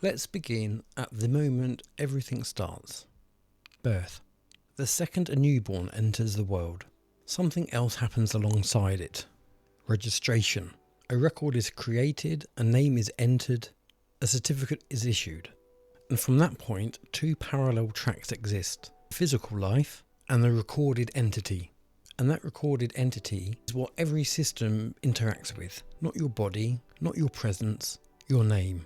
Let's begin at the moment everything starts. Birth. The second a newborn enters the world, something else happens alongside it. Registration. A record is created, a name is entered, a certificate is issued. And from that point, two parallel tracks exist: physical life and the recorded entity. And that recorded entity is what every system interacts with. Not your body, not your presence, your name.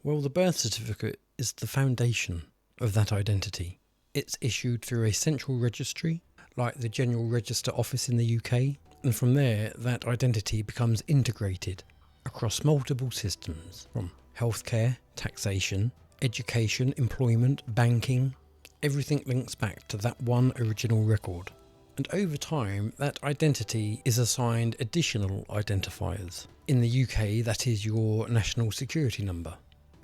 Well, the birth certificate is the foundation of that identity. It's issued through a central registry, like the General Register Office in the UK, and from there, that identity becomes integrated across multiple systems, from healthcare, taxation, education, employment, banking. Everything links back to that one original record. And over time, that identity is assigned additional identifiers. In the UK, that is your national security number.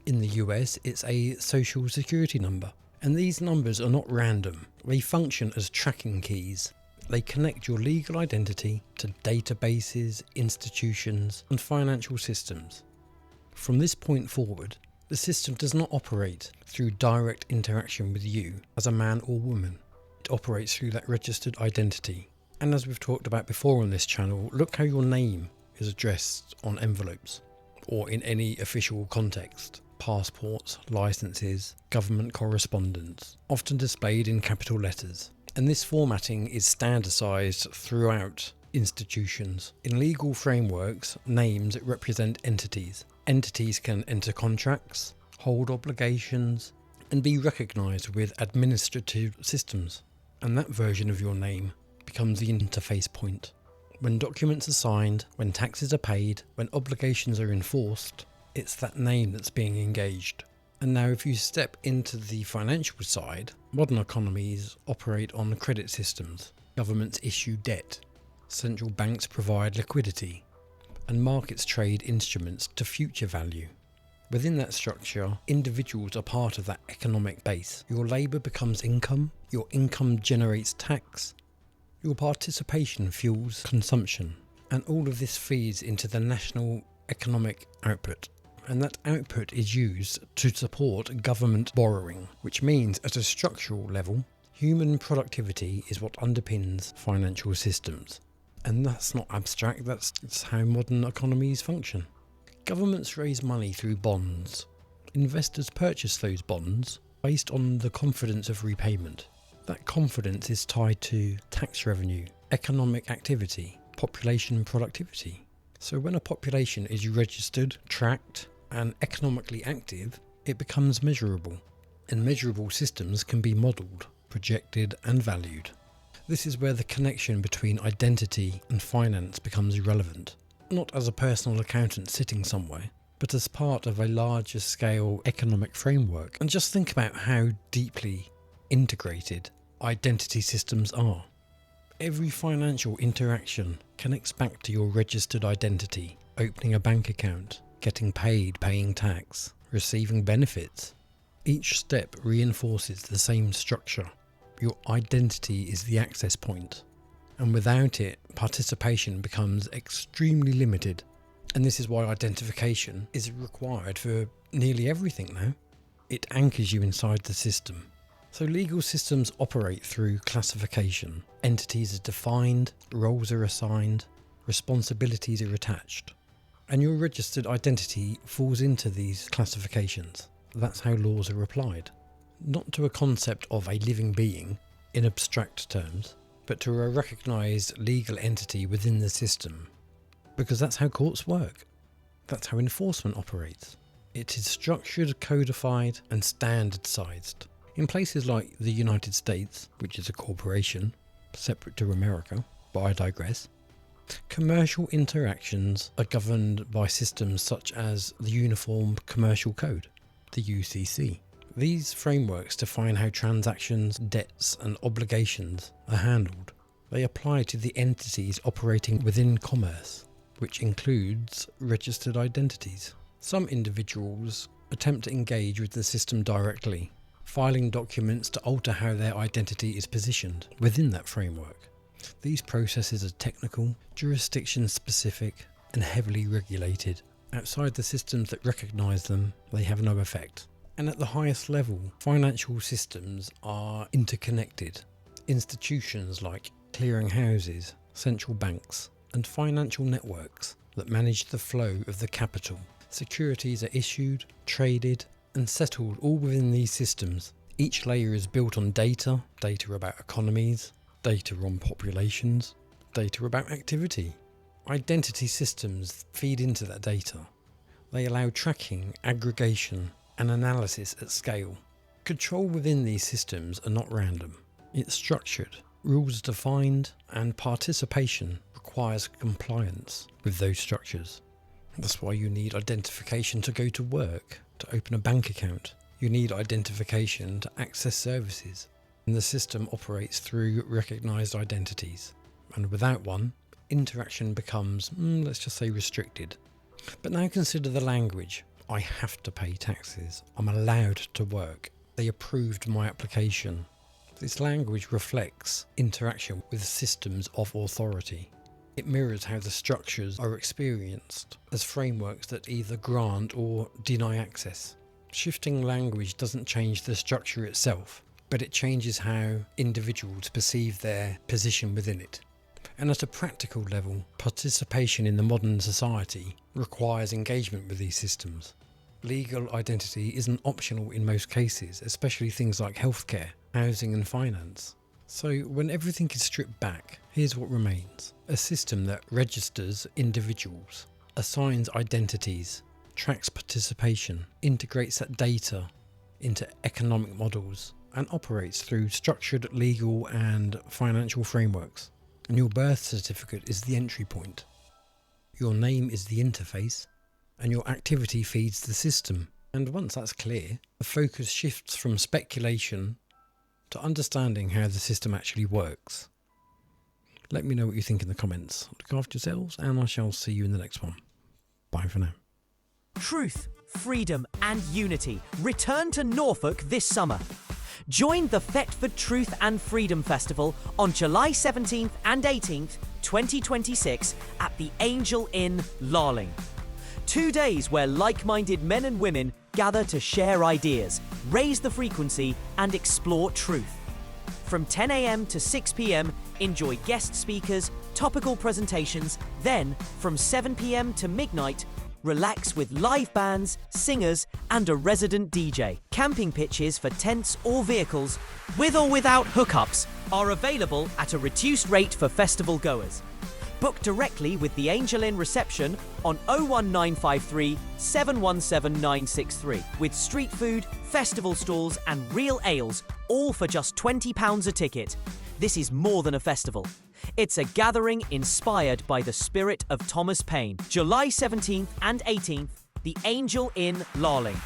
In the US, it's a social security number. And these numbers are not random. They function as tracking keys. They connect your legal identity to databases, institutions, and financial systems. From this point forward, the system does not operate through direct interaction with you as a man or woman. It operates through that registered identity. And as we've talked about before on this channel, look how your name is addressed on envelopes or in any official context. Passports, licenses, government correspondence, often displayed in capital letters. And this formatting is standardised throughout institutions. In legal frameworks, names represent entities. Entities can enter contracts, hold obligations, and be recognised with administrative systems. And that version of your name becomes the interface point. When documents are signed, when taxes are paid, when obligations are enforced, it's that name that's being engaged. And now if you step into the financial side, modern economies operate on credit systems. Governments issue debt. Central banks provide liquidity. And markets trade instruments to future value. Within that structure, individuals are part of that economic base. Your labour becomes income. Your income generates tax. Your participation fuels consumption. And all of this feeds into the national economic output. And that output is used to support government borrowing, which means at a structural level, human productivity is what underpins financial systems. And that's not abstract, that's how modern economies function. Governments raise money through bonds. Investors purchase those bonds based on the confidence of repayment. That confidence is tied to tax revenue, economic activity, population productivity. So when a population is registered, tracked, and economically active, it becomes measurable. And measurable systems can be modelled, projected, and valued. This is where the connection between identity and finance becomes relevant. Not as a personal accountant sitting somewhere, but as part of a larger scale economic framework. And just think about how deeply integrated identity systems are. Every financial interaction connects back to your registered identity. Opening a bank account, getting paid, paying tax, receiving benefits. Each step reinforces the same structure. Your identity is the access point. And without it, participation becomes extremely limited. And this is why identification is required for nearly everything now. It anchors you inside the system. So legal systems operate through classification. Entities are defined, roles are assigned, responsibilities are attached. And your registered identity falls into these classifications. That's how laws are applied. Not to a concept of a living being in abstract terms, but to a recognised legal entity within the system. Because that's how courts work. That's how enforcement operates. It is structured, codified, and standardised. In places like the United States, which is a corporation, separate to America, but I digress, commercial interactions are governed by systems such as the Uniform Commercial Code, the UCC. These frameworks define how transactions, debts, and obligations are handled. They apply to the entities operating within commerce, which includes registered identities. Some individuals attempt to engage with the system directly, filing documents to alter how their identity is positioned within that framework. These processes are technical, jurisdiction-specific, and heavily regulated. Outside the systems that recognise them, they have no effect. And at the highest level, financial systems are interconnected. Institutions like clearing houses, central banks, and financial networks that manage the flow of the capital. Securities are issued, traded, and settled all within these systems. Each layer is built on data about economies, data on populations, data about activity. Identity systems feed into that data. They allow tracking, aggregation, and analysis at scale. Control within these systems are not random. It's structured, rules are defined, and participation requires compliance with those structures. That's why you need identification to go to work, to open a bank account. You need identification to access services. And the system operates through recognised identities. And without one, interaction becomes, let's just say, restricted. But now consider the language. I have to pay taxes. I'm allowed to work. They approved my application. This language reflects interaction with systems of authority. It mirrors how the structures are experienced as frameworks that either grant or deny access. Shifting language doesn't change the structure itself, but it changes how individuals perceive their position within it. And at a practical level, participation in the modern society requires engagement with these systems. Legal identity isn't optional in most cases, especially things like healthcare, housing and finance. So when everything is stripped back, here's what remains. A system that registers individuals, assigns identities, tracks participation, integrates that data into economic models, and operates through structured legal and financial frameworks. And your birth certificate is the entry point. Your name is the interface, and your activity feeds the system. And once that's clear, the focus shifts from speculation to understanding how the system actually works. Let me know what you think in the comments. Look after yourselves, and I shall see you in the next one. Bye for now. Truth, freedom and unity return to Norfolk this summer. Join the Thetford Truth and Freedom Festival on July 17th and 18th, 2026 at the Angel Inn, Larling. 2 days where like-minded men and women gather to share ideas, raise the frequency and explore truth. From 10 a.m. to 6 p.m, enjoy guest speakers, topical presentations, then from 7 p.m. to midnight, relax with live bands, singers, and a resident DJ. Camping pitches for tents or vehicles, with or without hookups, are available at a reduced rate for festival goers. Book directly with the Angel Inn reception on 01953 717 963 with street food, festival stalls, and real ales, all for just £20 a ticket. This is more than a festival. It's a gathering inspired by the spirit of Thomas Paine. July 17th and 18th, the Angel Inn, Larling.